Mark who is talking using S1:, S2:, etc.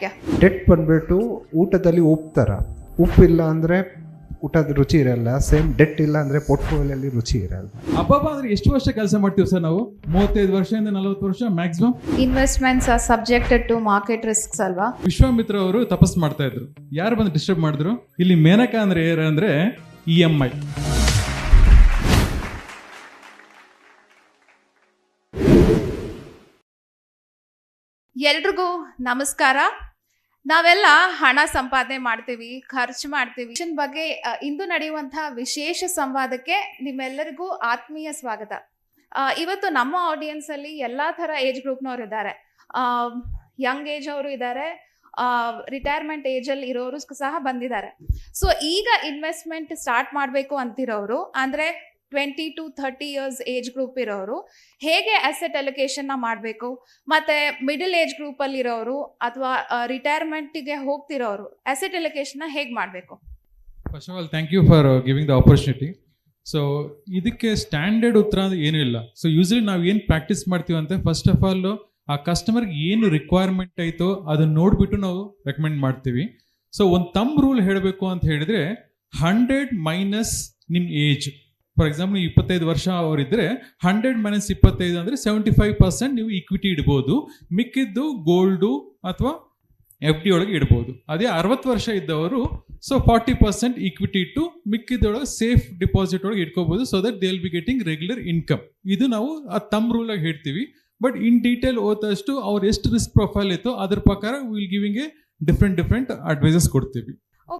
S1: ವಾಕ್ಯ.
S2: ಡೆಟ್ ಬಂದ್ಬಿಟ್ಟು ಊಟದಲ್ಲಿ ಉಪ್ತರ, ಉಪ್ಪಿಲ್ಲ ಅಂದರೆ ಊಟದ ರುಚಿ ಇರಲ್ಲ, ಸೇಮ್ ಡೆಟ್ ಇಲ್ಲ ಅಂದರೆ ಪೋರ್ಟ್ಫೋಲಿಯೋಲಿ ರುಚಿ ಇರಲ್ಲ.
S3: ಅಬ್ಬಬ್ಬ ಅಂದ್ರೆ ಎಷ್ಟು ವರ್ಷ ಕೆಲಸ ಮಾಡ್ತೀವಿ ಸರ್ ನಾವು? 35 ವರ್ಷದಿಂದ 40 ವರ್ಷ maximum.
S1: Investments are subjected to market risks ಅಲ್ವಾ?
S3: ವಿಶ್ವಾಮಿತ್ರ ಅವರು ತಪಸ್ ಮಾಡ್ತಾ ಇದ್ರು. ಯಾರು ಬಂದು ಡಿಸ್ಟರ್ಬ್ ಮಾಡಿದ್ರು? ಇಲ್ಲಿ ಮೇನಕಾ ಅಂದ್ರೆ ಏನಂದ್ರೆ EMI.
S1: ಎಲ್ರಿಗೂ ನಮಸ್ಕಾರ. ನಾವೆಲ್ಲ ಹಣ ಸಂಪಾದನೆ ಮಾಡ್ತೀವಿ, ಖರ್ಚು ಮಾಡ್ತೀವಿ. ಬಗ್ಗೆ ಇಂದು ನಡೆಯುವಂತಹ ವಿಶೇಷ ಸಂವಾದಕ್ಕೆ ನಿಮ್ಮೆಲ್ಲರಿಗೂ ಆತ್ಮೀಯ ಸ್ವಾಗತ. ಇವತ್ತು ನಮ್ಮ ಆಡಿಯನ್ಸ್ ಅಲ್ಲಿ ಎಲ್ಲಾ ತರ ಏಜ್ ಗ್ರೂಪ್ನವ್ರು ಇದ್ದಾರೆ. ಯಂಗ್ ಏಜ್ ಅವರು ಇದ್ದಾರೆ, ರಿಟೈರ್ಮೆಂಟ್ ಏಜ್ ಅಲ್ಲಿ ಇರೋರು ಸಹ ಬಂದಿದ್ದಾರೆ. ಸೊ ಈಗ ಇನ್ವೆಸ್ಟ್ಮೆಂಟ್ ಸ್ಟಾರ್ಟ್ ಮಾಡಬೇಕು ಅಂತಿರೋರು, ಅಂದ್ರೆ 20 to 30 years ಏಜ್ ಗ್ರೂಪ್ ಇರೋರು ಹೇಗೆ ಅಸೆಟ್ ಅಲೋಕೇಶನ್ ಮಾಡಬೇಕು, ಮತ್ತೆ ಮಿಡಲ್ ಏಜ್ ಗ್ರೂಪ್ ಅಲ್ಲಿ ಇರೋರು ಅಥವಾ ರಿಟೈರ್ಮೆಂಟ್ಗೆ ಹೋಗ್ತಿರೋರು ಅಸೆಟ್ ಅಲೋಕೇಶನ್ ಹೇಗೆ ಮಾಡಬೇಕು?
S3: First of all thank you for giving the opportunity. So ಇದಕ್ಕೆ ಸ್ಟ್ಯಾಂಡರ್ಡ್ ಉತ್ತರ ಏನೂ ಇಲ್ಲ. ಸೊ ಯೂಸ್ವಲಿ ನಾವು ಏನು ಪ್ರಾಕ್ಟೀಸ್ ಮಾಡ್ತೀವಿ ಅಂತ, ಫಸ್ಟ್ ಆಫ್ ಆಲ್ ಆ ಕಸ್ಟಮರ್ಗೆ ಏನು ರಿಕ್ವೈರ್ಮೆಂಟ್ ಆಯಿತೋ ಅದನ್ನ ನೋಡಿಬಿಟ್ಟು ನಾವು ರೆಕಮೆಂಡ್ ಮಾಡ್ತೀವಿ. ಸೊ ಒಂದು ತಮ್ ರೂಲ್ ಹೇಳಬೇಕು ಅಂತ ಹೇಳಿದ್ರೆ 100 ಮೈನಸ್ ನಿಮ್ಮ ಏಜ್. ಫಾರ್ ಎಕ್ಸಾಂಪಲ್ 25 ವರ್ಷ ಅವರಿದ್ರೆ 100 ಮೈನಸ್ 25 ಅಂದರೆ 75% ನೀವು ಇಕ್ವಿಟಿ ಇಡ್ಬೋದು, ಮಿಕ್ಕಿದ್ದು ಗೋಲ್ಡು ಅಥವಾ FD ಒಳಗೆ ಇಡ್ಬೋದು. ಅದೇ 60 ವರ್ಷ ಇದ್ದವರು ಸೊ 40% ಇಕ್ವಿಟಿ ಇಟ್ಟು ಮಿಕ್ಕಿದ್ದೊಳಗೆ ಸೇಫ್ ಡಿಪಾಸಿಟ್ ಒಳಗೆ ಇಟ್ಕೋಬಹುದು. So that they will be getting regular income. ಇದು ನಾವು ಆ ತಮ್ ರೂಲ್ ಆಗಿ ಹೇಳ್ತೀವಿ. ಬಟ್ ಇನ್ ಡೀಟೇಲ್ ಓದಷ್ಟು ಅವ್ರು ಎಷ್ಟು ರಿಸ್ಕ್ ಪ್ರೊಫೈಲ್ ಇತ್ತು ಅದ್ರ ಪ್ರಕಾರ will giving A different advises ಕೊಡ್ತೀವಿ.